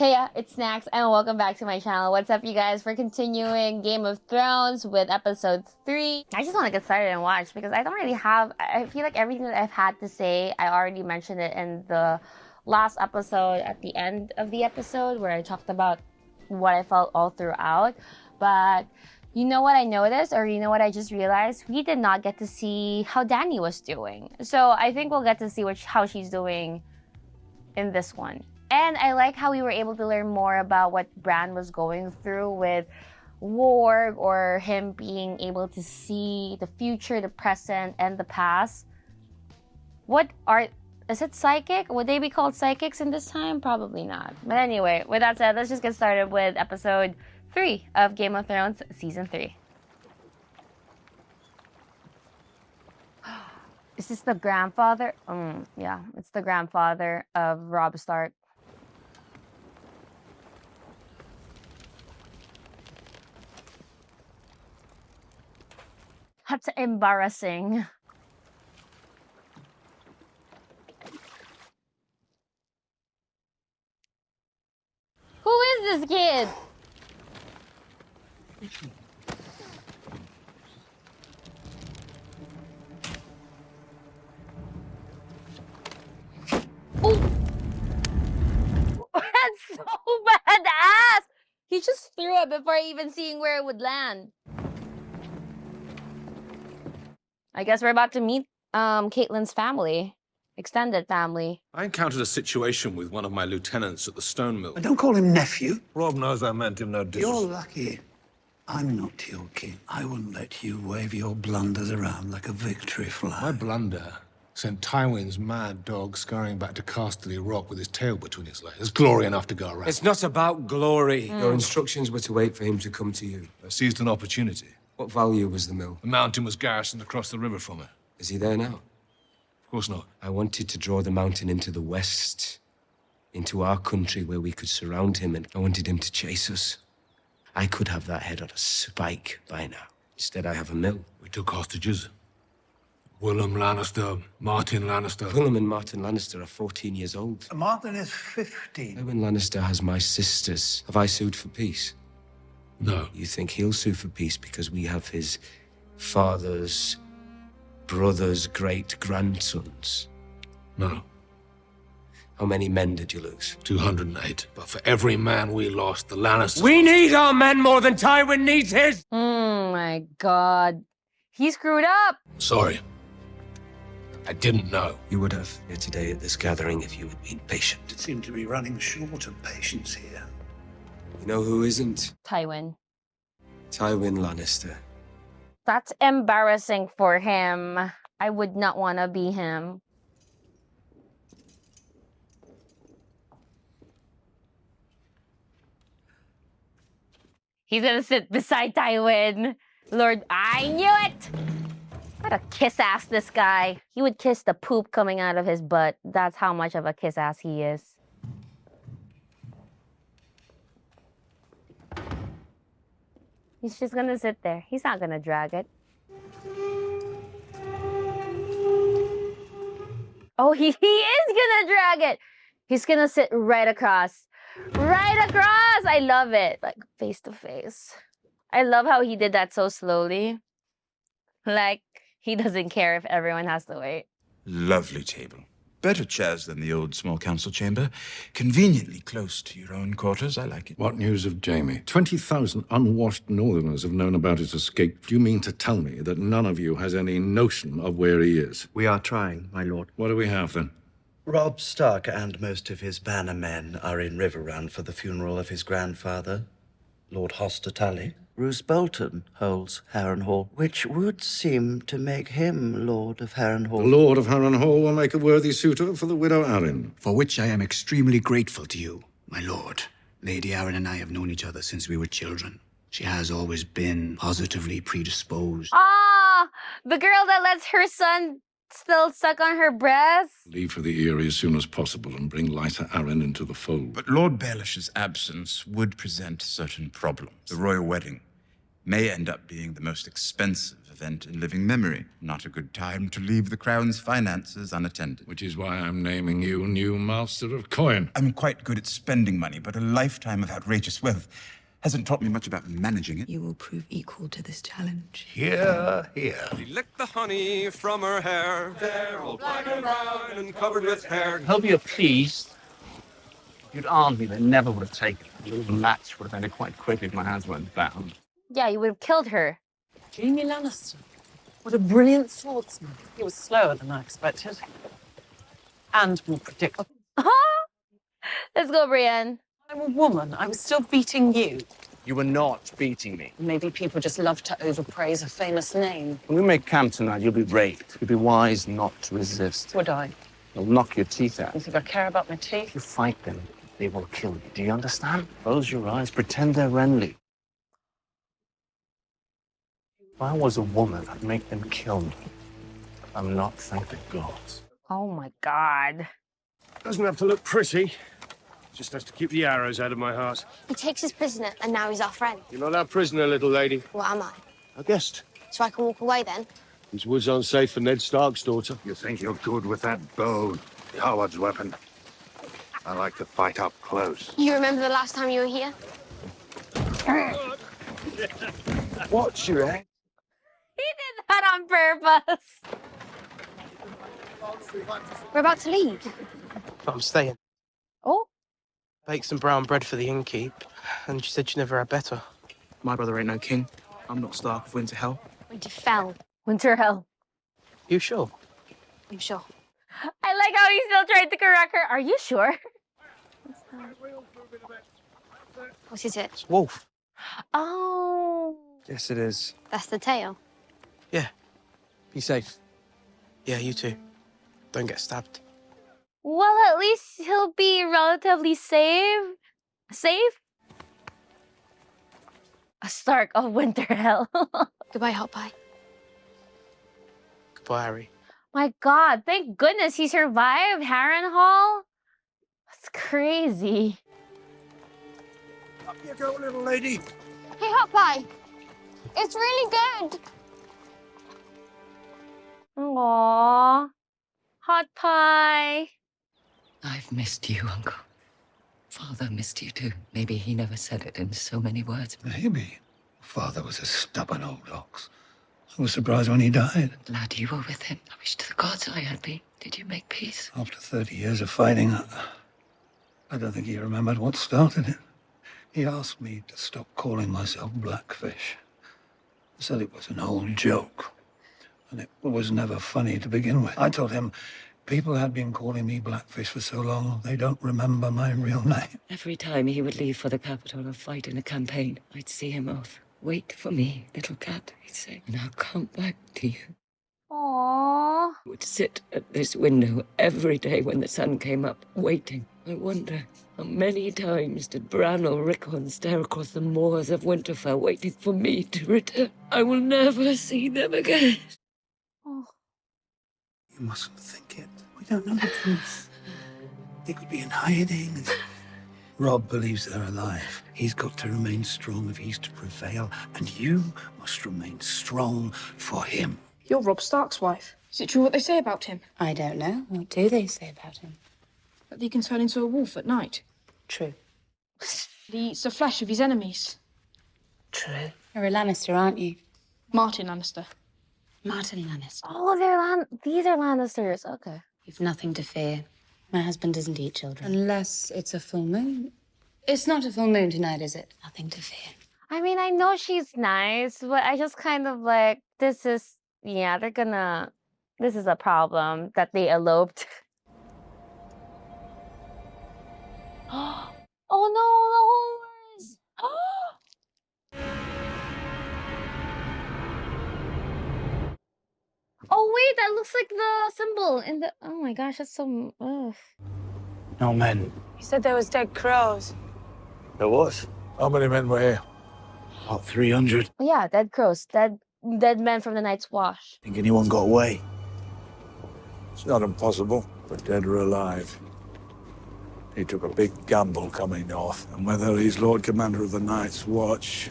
Hey, it's Snacks, and welcome back to my channel. What's up, you guys? We're continuing Game of Thrones with episode 3. I just want to get started and watch because I don't really have... I feel like everything that I've had to say, I already mentioned it in the last episode at the end of the episode where I talked about what I felt all throughout. But you know what I noticed, or you know what I just realized? We did not get to see how Dany was doing. So I think we'll get to see how she's doing in this one. And I like how we were able to learn more about what Bran was going through with Warg, or him being able to see the future, the present, and the past. Is it psychic? Would they be called psychics in this time? Probably not. But anyway, with that said, let's just get started with episode 3 of Game of Thrones Season 3. Is this the grandfather? Yeah, it's the grandfather of Robb Stark. That's embarrassing. Who is this kid? Oh! That's so badass! He just threw it before even seeing where it would land. I guess we're about to meet Catelyn's family. Extended family. I encountered a situation with one of my lieutenants at the stone mill. And don't call him nephew. Robb knows I meant him no disrespect. You're lucky I'm not your king. I wouldn't let you wave your blunders around like a victory flag. My blunder sent Tywin's mad dog scurrying back to Casterly Rock with his tail between his legs. There's glory enough to go around. It's not about glory. Your instructions were to wait for him to come to you. I seized an opportunity. What value was the mill? The mountain was garrisoned across the river from it. Is he there now? Of course not. I wanted to draw the mountain into the west, into our country where we could surround him, and I wanted him to chase us. I could have that head on a spike by now. Instead, I have a mill. We took hostages. Willem Lannister, Martin Lannister. Willem and Martin Lannister are 14 years old. Martin is 15. Tywin Lannister has my sisters. Have I sued for peace? No. You think he'll sue for peace because we have his father's brother's great-grandsons? No. How many men did you lose? 208. But for every man we lost, the Lannisters... We need our men more than Tywin needs his! Oh my god. He screwed up! Sorry. I didn't know. You would have here today at this gathering if you had been patient. It seemed to be running short of patience here. You know who isn't? Tywin. Tywin Lannister. That's embarrassing for him. I would not want to be him. He's gonna sit beside Tywin. Lord, I knew it! What a kiss-ass this guy. He would kiss the poop coming out of his butt. That's how much of a kiss-ass he is. He's just gonna sit there. He's not gonna drag it. Oh, he is gonna drag it! He's gonna sit right across. Right across! I love it. Like, face to face. I love how he did that so slowly. Like, he doesn't care if everyone has to wait. Lovely table. Better chairs than the old small council chamber. Conveniently close to your own quarters. I like it. What news of Jaime? 20,000 unwashed northerners have known about his escape. Do you mean to tell me that none of you has any notion of where he is? We are trying, my lord. What do we have, then? Robb Stark and most of his banner men are in Riverrun for the funeral of his grandfather, Lord Hoster Tully. Roose Bolton holds Harrenhal, which would seem to make him Lord of Harrenhal. The Lord of Harrenhal will make a worthy suitor for the widow Arryn. For which I am extremely grateful to you, my lord. Lady Arryn and I have known each other since we were children. She has always been positively predisposed. Ah, the girl that lets her son still suck on her breast. Leave for the Eyrie as soon as possible and bring Lysa Arryn into the fold. But Lord Baelish's absence would present certain problems. The royal wedding may end up being the most expensive event in living memory. Not a good time to leave the Crown's finances unattended. Which is why I'm naming you new Master of Coin. I'm quite good at spending money, but a lifetime of outrageous wealth hasn't taught me much about managing it. You will prove equal to this challenge. Here, here. She licked the honey from her hair. They're all black and brown and covered with hair. Hope you're pleased. If you'd armed me, they never would have taken it. The little match would have ended quite quickly if my hands weren't bound. Yeah, you would have killed her. Jaime Lannister. What a brilliant swordsman. He was slower than I expected. And more predictable. Let's go, Brienne. I'm a woman. I was still beating you. You were not beating me. Maybe people just love to overpraise a famous name. When we make camp tonight, you'll be raped. You'll be wise not to resist. Would I? They'll knock your teeth out. You think I care about my teeth? If you fight them, they will kill you. Do you understand? Close your eyes. Pretend they're Renly. If I was a woman, I'd make them kill me. I'm not, thank the gods. Oh my god. Doesn't have to look pretty. Just has to keep the arrows out of my heart. He takes us prisoner, and now he's our friend. You're not our prisoner, little lady. What am I? A guest. So I can walk away then? These woods aren't safe for Ned Stark's daughter. You think you're good with that bow? Coward's weapon. I like to fight up close. You remember the last time you were here? What's your egg? He did that on purpose. We're about to leave. I'm staying. Oh? Baked some brown bread for the innkeep, and she said she never had better. My brother ain't no king. I'm not Stark of Winterfell. Winterfell. Winterfell. You sure? I'm sure. I like how he still tried to correct her. Are you sure? What is it? It's wolf. Oh. Yes, it is. That's the tail. Yeah. Be safe. Yeah, you too. Don't get stabbed. Well, at least he'll be relatively safe. Safe? A Stark of Winterfell. Goodbye, Hot Pie. Goodbye, Harry. My god, thank goodness he survived Harrenhal. That's crazy. Up you go, little lady. Hey, Hot Pie. It's really good. Aww. Hot Pie. I've missed you, Uncle. Father missed you too. Maybe he never said it in so many words. Maybe. Father was a stubborn old ox. I was surprised when he died. Glad you were with him. I wish to the gods I had been. Did you make peace? After 30 years of fighting, I don't think he remembered what started it. He asked me to stop calling myself Blackfish. He said it was an old joke, and it was never funny to begin with. I told him people had been calling me Blackfish for so long, they don't remember my real name. Every time he would leave for the capital or fight in a campaign, I'd see him off. Wait for me, little cat, he'd say, and I'll come back to you. Aww. I would sit at this window every day when the sun came up, waiting. I wonder how many times did Bran or Rickon stare across the moors of Winterfell, waiting for me to return. I will never see them again. Oh. You mustn't think it. We don't know the truth. They could be in hiding. Robb believes they're alive. He's got to remain strong if he's to prevail, and you must remain strong for him. You're Robb Stark's wife. Is it true what they say about him? I don't know. What do they say about him? That he can turn into a wolf at night. True. He eats the flesh of his enemies. True. You're a Lannister, aren't you? Martin Lannister. Martin Lannister. Oh, these are Lannisters. Okay. You've nothing to fear. My husband doesn't eat children. Unless it's a full moon. It's not a full moon tonight, is it? Nothing to fear. I mean, I know she's nice, but I just kind of like, this is a problem that they eloped. Oh no, the horse! Oh wait, that looks like the symbol in the. Oh my gosh, that's so. Ugh. No men. You said there was dead crows. There was. How many men were here? About 300. Oh, yeah, dead crows, dead men from the Night's Wash. Think anyone got away? It's not impossible, but dead or alive. He took a big gamble coming north, and whether he's Lord Commander of the Night's Watch,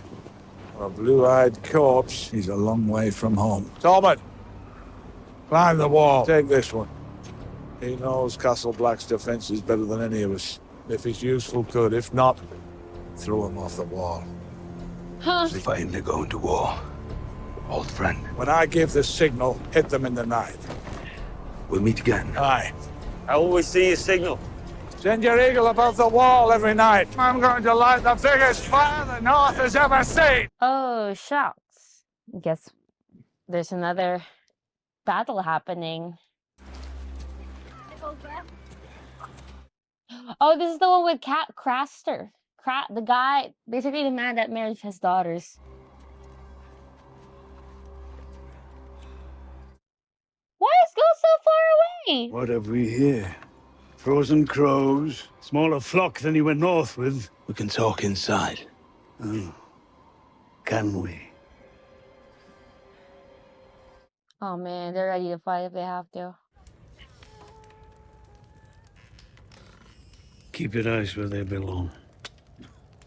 A blue-eyed corpse. He's a long way from home. Talbot! Climb the wall. Take this one. He knows Castle Black's defenses better than any of us. If he's useful, good. If not, throw him off the wall. Huh? Fighting to go into war. Old friend. When I give the signal, hit them in the night. We'll meet again. Aye. I always see your signal. Send your eagle above the wall every night. I'm going to light the biggest fire the North has ever seen. Oh, shucks. Guess there's another battle happening. Oh, this is the one with Craster. The guy, basically the man that married his daughters. Why is Go so far away? What have we here? Frozen crows. Smaller flock than you went north with. We can talk inside. Oh. Can we? Oh man, they're ready to fight if they have to. Keep your eyes where they belong.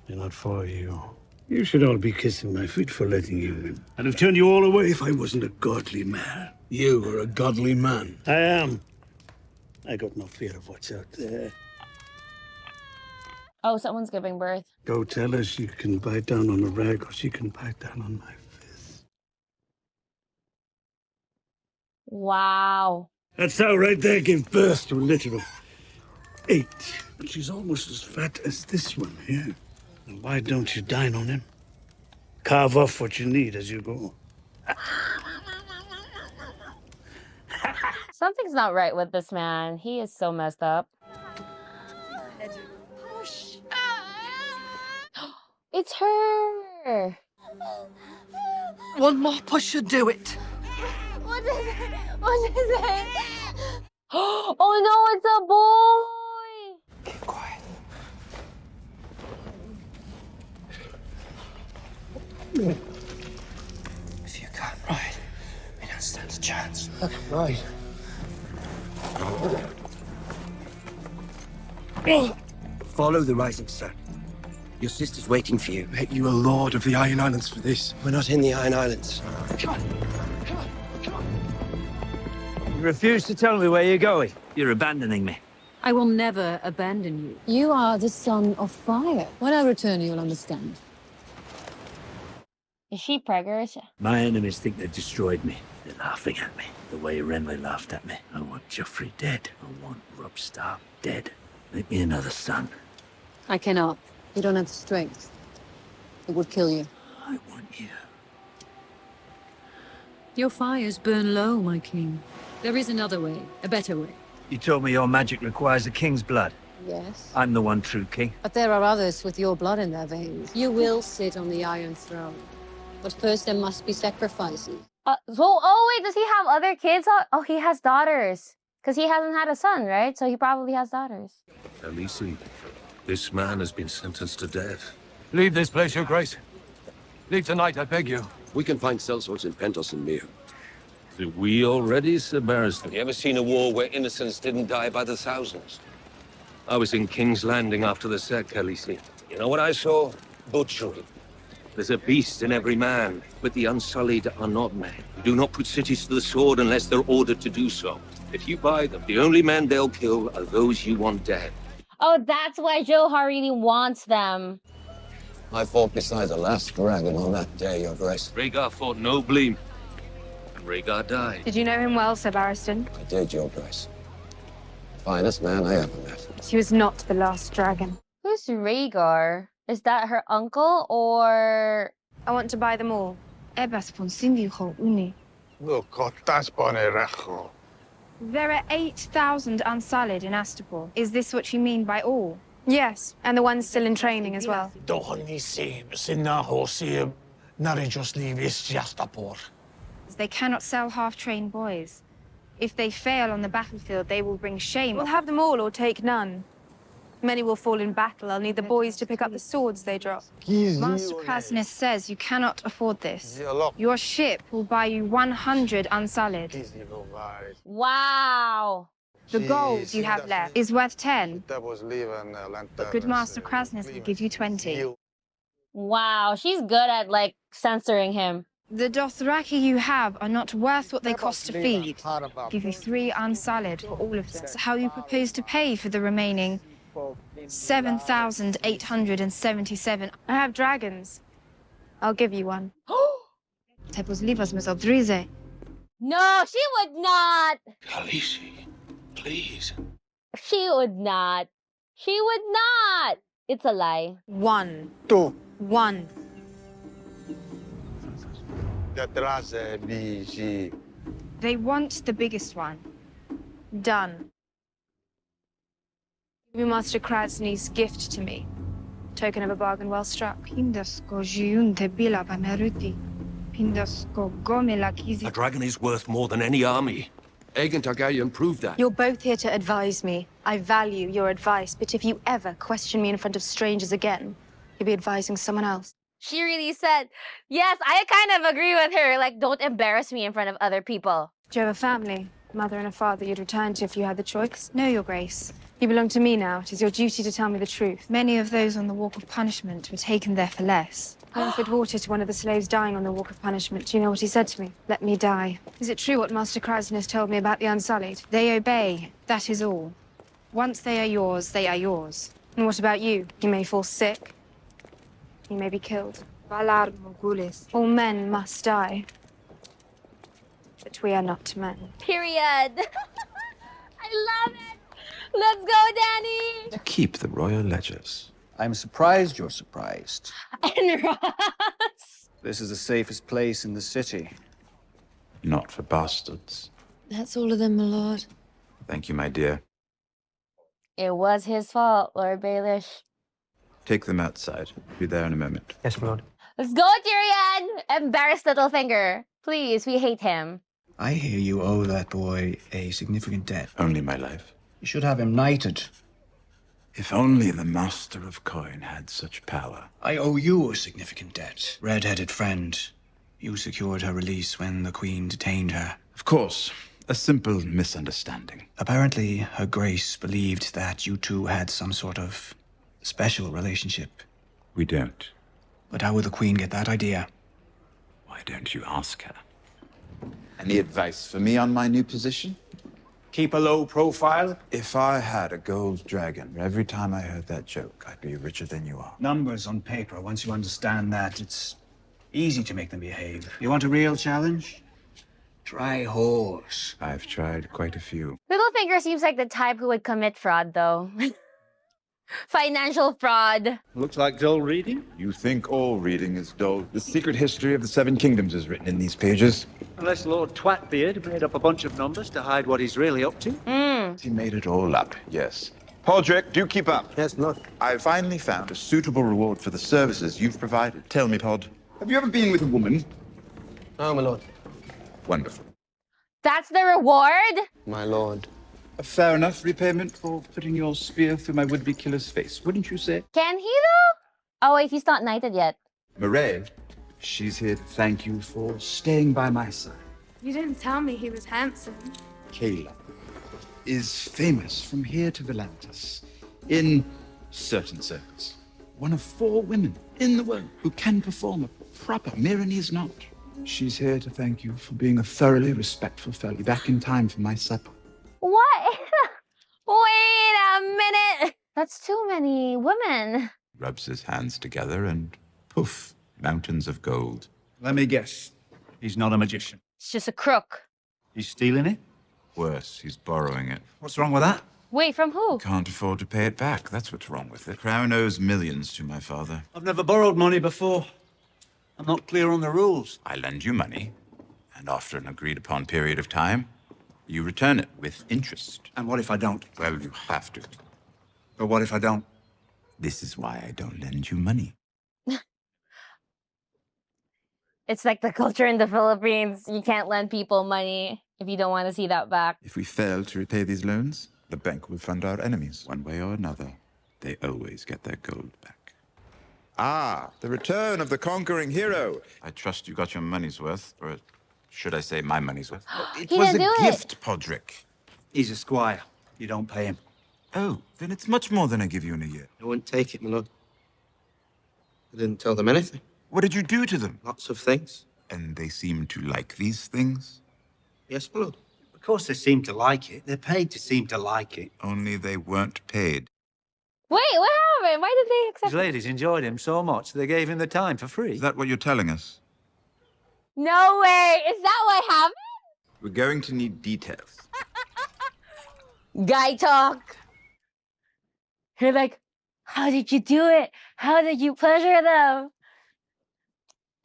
They're not for you. You should all be kissing my feet for letting you in. I'd have turned you all away if I wasn't a godly man. You are a godly man. I am. I got no fear of what's out there. Oh, someone's giving birth. Go tell her she can bite down on a rag or she can bite down on my fist. Wow. That's how right there gave birth to a litter of 8. But she's almost as fat as this one here. And why don't you dine on him? Carve off what you need as you go. Something's not right with this man. He is so messed up. It's her. One more push should do it. What is it? What is it? Oh no, it's a boy. Keep quiet. If you can't ride, we don't stand a chance. Right. Follow the rising sun. Your sister's waiting for you. You are Lord of the Iron Islands for this. We're not in the Iron Islands. You refuse to tell me where you're going. You're abandoning me. I will never abandon you. You are the son of fire. When I return, you'll understand. Is she preggers? My enemies think they've destroyed me. They're laughing at me, the way Renly laughed at me. I want Joffrey dead. I want Robb Stark dead. Make me another son. I cannot. You don't have the strength. It would kill you. I want you. Your fires burn low, my king. There is another way, a better way. You told me your magic requires a king's blood. Yes. I'm the one true king. But there are others with your blood in their veins. You will sit on the Iron Throne. But first there must be sacrifices. Oh wait, does he have other kids? Oh, he has daughters. Because he hasn't had a son, right? So he probably has daughters. Khaleesi, this man has been sentenced to death. Leave this place, Your Grace. Leave tonight, I beg you. We can find sellswords in Pentos and Mir. Did we already, Sir Barristan? Have you ever seen a war where innocents didn't die by the thousands? I was in King's Landing after the sack, Khaleesi. You know what I saw? Butchery. There's a beast in every man, but the Unsullied are not men. You do not put cities to the sword unless they're ordered to do so. If you buy them, the only men they'll kill are those you want dead. Oh, that's why Johar really wants them. I fought beside the last dragon on that day, Your Grace. Rhaegar fought nobly, and Rhaegar died. Did you know him well, Sir Barristan? I did, Your Grace. Finest man I ever met. He was not the last dragon. Who's Rhaegar? Is that her uncle or... I want to buy them all. Ebas pon sindicho uni. There are 8,000 Unsullied in Astapor. Is this what you mean by all? Yes, and the ones still in training as well. They cannot sell half-trained boys. If they fail on the battlefield, they will bring shame. We'll have them all or take none. Many will fall in battle. I'll need the boys to pick up the swords they drop. Master Krasness says you cannot afford this. Your ship will buy you 100 Unsullied. Wow. The gold you have left is worth 10. But good Master Krasness will give you 20. Wow, she's good at, like, censoring him. The Dothraki you have are not worth what they cost to feed. I'll give you 3 unsalad for all of them. So how you propose to pay for the remaining 7,877? I have dragons. I'll give you one. Te pozlivas me zodrize. No, she would not. Khaleesi, please. She would not. She would not. It's a lie. 1. 2. 1. They want the biggest one. Done. Give Master Krasny's gift to me. Token of a bargain well struck. A dragon is worth more than any army. Aegon Targaryen proved that. You're both here to advise me. I value your advice, but if you ever question me in front of strangers again, you'll be advising someone else. She really said, yes, I kind of agree with her. Like, don't embarrass me in front of other people. Do you have a family? Mother and a father you'd return to if you had the choice? No, Your Grace. You belong to me now. It is your duty to tell me the truth. Many of those on the Walk of Punishment were taken there for less. I offered water to one of the slaves dying on the Walk of Punishment. Do you know what he said to me? Let me die. Is it true what Master Craster has told me about the Unsullied? They obey. That is all. Once they are yours, they are yours. And what about you? You may fall sick. You may be killed. All men must die. But we are not men. Period. I love it. Let's go, Danny. Keep the royal ledgers. I'm surprised you're surprised. And Ross. This is the safest place in the city. Not for bastards. That's all of them, my lord. Thank you, my dear. It was his fault, Lord Baelish. Take them outside. Be there in a moment. Yes, my lord. Let's go, Tyrion. Embarrassed little finger. Please, we hate him. I hear you owe that boy a significant debt. Only my life. You should have him knighted. If only the Master of Coin had such power. I owe you a significant debt. Red-headed friend. You secured her release when the Queen detained her. Of course. A simple misunderstanding. Apparently, Her Grace believed that you two had some sort of special relationship. We don't. But how would the Queen get that idea? Why don't you ask her? Any advice for me on my new position? Keep a low profile. If I had a gold dragon, every time I heard that joke, I'd be richer than you are. Numbers on paper. Once you understand that, it's easy to make them behave. You want a real challenge? Try horse. I've tried quite a few. Littlefinger seems like the type who would commit fraud, though. Financial fraud. Looks like dull reading. You think all reading is dull. The secret history of the Seven Kingdoms is written in these pages. Unless Lord Twatbeard made up a bunch of numbers to hide what he's really up to. He made it all up, yes. Podrick, do keep up. Yes, Lord. I finally found a suitable reward for the services you've provided. Tell me, Pod, have you ever been with a woman? No, my lord. Wonderful. That's the reward? My lord. A fair enough repayment for putting your spear through my would-be killer's face, wouldn't you say? Can he, though? Oh, wait, he's not knighted yet. Marae, she's here to thank you for staying by my side. You didn't tell me he was handsome. Kayla is famous from here to Volantis in certain circles. One of 4 women in the world who can perform a proper Myronese knot. She's here to thank you for being a thoroughly respectful fellow. Be back in time for my supper. What? Wait a minute. That's too many women. Rubs his hands together and poof, mountains of gold. Let me guess. He's not a magician. It's just a crook. He's stealing it? Worse, he's borrowing it. What's wrong with that? Wait, from who? Can't afford to pay it back. That's what's wrong with it. Crown owes millions to my father. I've never borrowed money before. I'm not clear on the rules. I lend you money, and after an agreed-upon period of time, you return it with interest. And what if I don't? Well, you have to. But what if I don't? This is why I don't lend you money. It's like the culture in the Philippines. You can't lend people money if you don't want to see that back. If we fail to repay these loans, the bank will fund our enemies. One way or another, they always get their gold back. Ah, the return of the conquering hero. I trust you got your money's worth, or should I say my money's worth? It was a gift, Podrick. He's a squire. You don't pay him. Oh, then it's much more than I give you in a year. I won't take it, my lord. I didn't tell them anything. What did you do to them? Lots of things. And they seem to like these things? Yes, my lord. Of course they seem to like it. They're paid to seem to like it. Only they weren't paid. Wait, what happened? Why did they accept? These ladies enjoyed him so much, they gave him the time for free. Is that what you're telling us? No way! Is that what happened? We're going to need details. Guy talk. You're like, how did you do it? How did you pleasure them?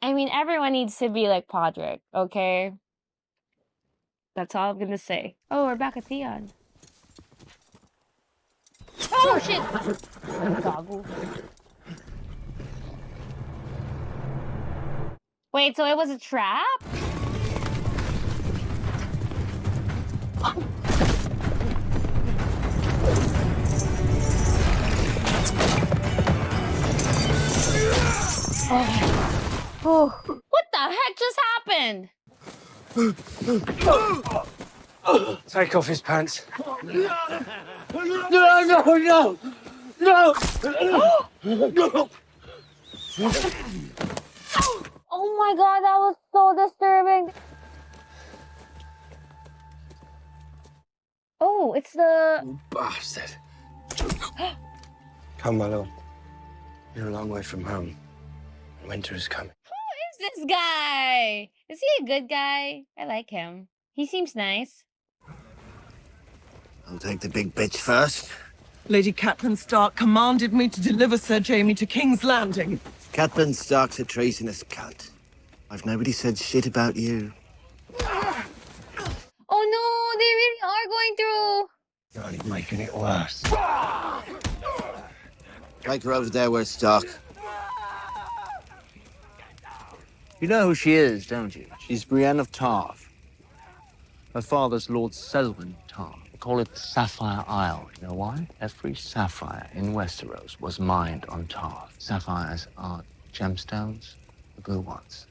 I mean, everyone needs to be like Podrick, okay? That's all I'm gonna say. Oh, we're back at Theon. Oh, shit! Goggle. Wait, so it was a trap? Oh. What the heck just happened? Take off his pants. No, no, no! No! No! Oh my god, that was so disturbing. Oh, it's the... You bastard. Come, my lord. You're a long way from home. Winter is coming. Who is this guy? Is he a good guy? I like him. He seems nice. I'll take the big bitch first. Lady Catelyn Stark commanded me to deliver Sir Jaime to King's Landing. Catelyn Stark's a treasonous cunt. I've nobody said shit about you. Oh no, they really are going through. You're only making it worse. Take her over there where it's Stark. You know who she is, don't you? She's Brienne of Tarth. Her father's Lord Selwyn Tarth. They call it the Sapphire Isle. You know why? Every sapphire in Westeros was mined on Tarth. Sapphires are gemstones, the blue ones.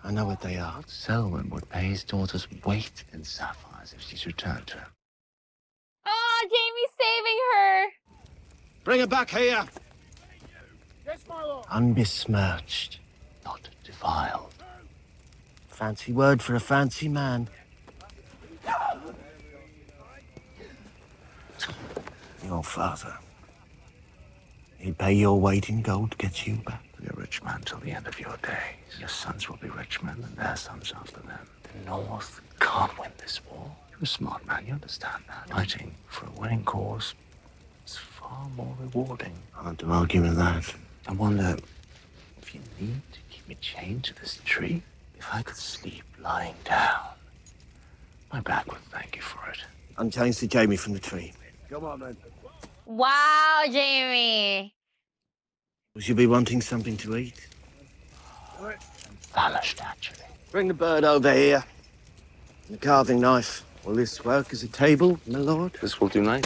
I know what they are. Lord Selwyn would pay his daughter's weight in sapphires if she's returned to him. Oh, Jaime's saving her. Bring her back here. Yes, my lord. Unbesmirched. Not defiled. Fancy word for a fancy man. Your father. He'd pay your weight in gold to get you back. Be a rich man till the end of your days. Your sons will be rich men, and their sons after them. The North can't win this war. You're a smart man, you understand that. Fighting for a winning cause is far more rewarding. Hard to argue with that. I wonder if you need to keep me chained to this tree. If I could sleep lying down, my back would thank you for it. Unchain Sir Jaime from the tree. Come on, then. Wow, Jaime. Will you be wanting something to eat? Famished, actually. Bring the bird over here. And the carving knife. Will this work as a table, my lord? This will do nice.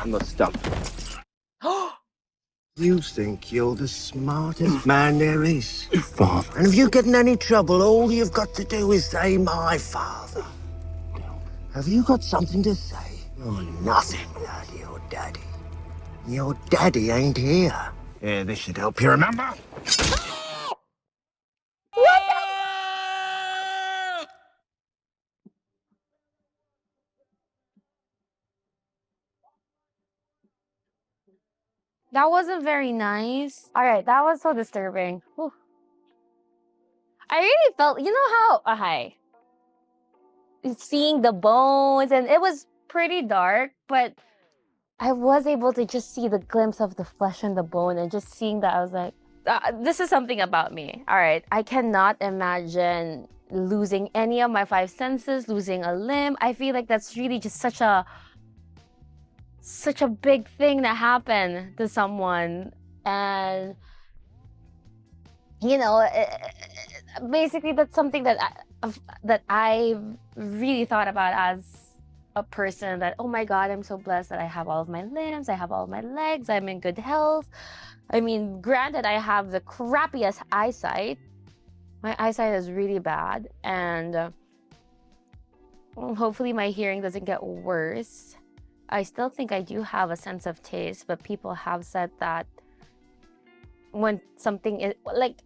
And the stump. You think you're the smartest man there is. Father. And if you get in any trouble, all you've got to do is say, my father. Have you got something to say? Oh, nothing, lad, your daddy. Your daddy ain't here. Yeah, this should help you remember. That wasn't very nice. All right, that was so disturbing. Whew. I really felt, you know how, hi. Seeing the bones, and it was pretty dark, but I was able to just see the glimpse of the flesh and the bone, and just seeing that, I was like, this is something about me. All right, I cannot imagine losing any of my 5 senses, losing a limb. I feel like that's really just such a big thing that happened to someone. And you know, basically that's something that I really thought about as a person, that, oh my god, I'm so blessed that I have all of my limbs, I have all of my legs, I'm in good health. I mean, granted, I have the crappiest eyesight. My eyesight is really bad, and hopefully my hearing doesn't get worse. I still think I do have a sense of taste, but people have said that when something is like,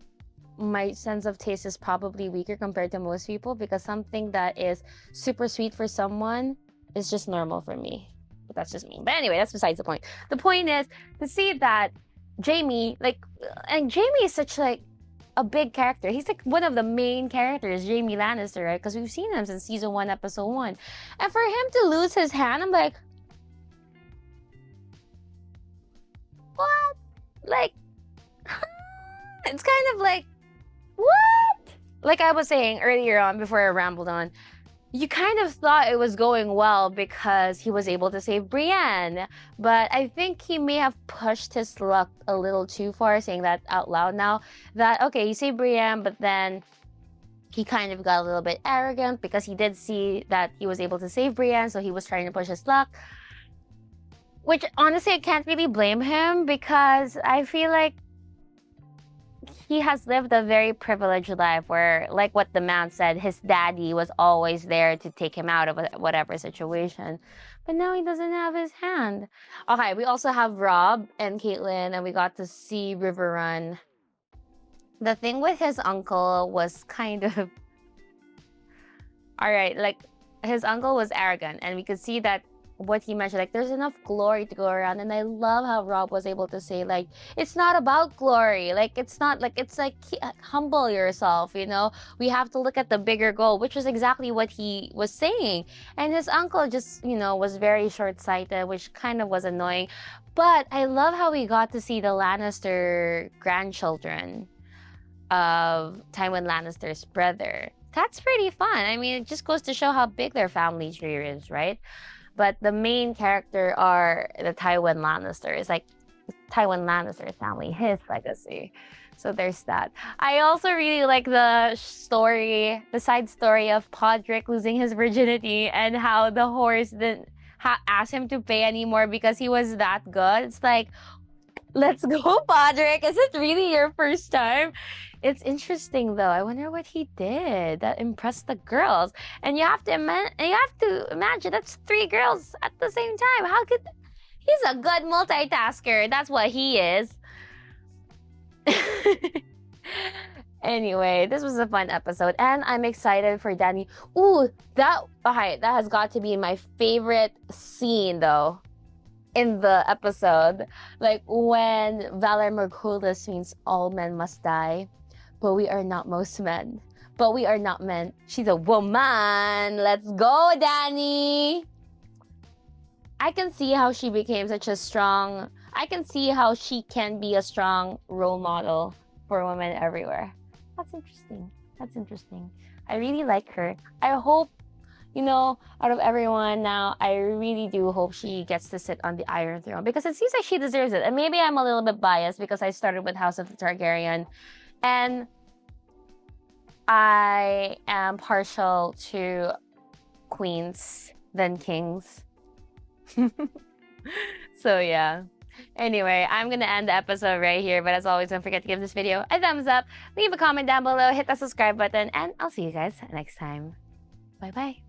my sense of taste is probably weaker compared to most people, because something that is super sweet for someone is just normal for me. But that's just me. But anyway, that's besides the point. The point is to see that Jaime, like, and Jaime is such like a big character. He's like one of the main characters, Jaime Lannister, right? Because we've seen him since season 1, episode 1. And for him to lose his hand, I'm like, what? Like, it's kind of like, what? Like I was saying earlier on, before I rambled on, you kind of thought it was going well because he was able to save Brienne. But I think he may have pushed his luck a little too far, saying that out loud now. That, okay, he saved Brienne, but then he kind of got a little bit arrogant because he did see that he was able to save Brienne, so he was trying to push his luck. Which, honestly, I can't really blame him, because I feel like he has lived a very privileged life where, like what the man said, his daddy was always there to take him out of whatever situation. But now he doesn't have his hand. Okay, we also have Robb and Catelyn, and we got to see River Run. The thing with his uncle was kind of... Alright, like, his uncle was arrogant, and we could see that what he mentioned, like, there's enough glory to go around. And I love how Robb was able to say, like, it's not about glory, like, it's not like, it's like, humble yourself, you know, we have to look at the bigger goal, which was exactly what he was saying. And his uncle just, you know, was very short-sighted, which kind of was annoying. But I love how we got to see the Lannister grandchildren of Tywin Lannister's brother. That's pretty fun. I mean, it just goes to show how big their family tree is, right? But the main character are the Tywin Lannisters, like Tywin Lannister's family, his legacy. So there's that. I also really like the story, the side story of Podrick losing his virginity and how the horse didn't ask him to pay anymore because he was that good. It's like, let's go, Podrick. Is it really your first time? It's interesting though. I wonder what he did that impressed the girls. And you have to imagine that's 3 girls at the same time. How could... He's a good multitasker. That's what he is. Anyway, this was a fun episode, and I'm excited for Dany. Ooh, that has got to be my favorite scene though in the episode. Like when Valar Morghulis means all men must die, but we are not most men. But we are not men. She's a woman. Let's go, Dany. I can see how she became such a strong... I can see how she can be a strong role model for women everywhere. That's interesting. That's interesting. I really like her. I hope, you know, out of everyone now, I really do hope she gets to sit on the Iron Throne, because it seems like she deserves it. And maybe I'm a little bit biased because I started with House of the Targaryen, and I am partial to queens than kings. So yeah. Anyway, I'm gonna end the episode right here, but as always, don't forget to give this video a thumbs up, leave a comment down below, hit that subscribe button, and I'll see you guys next time. Bye bye.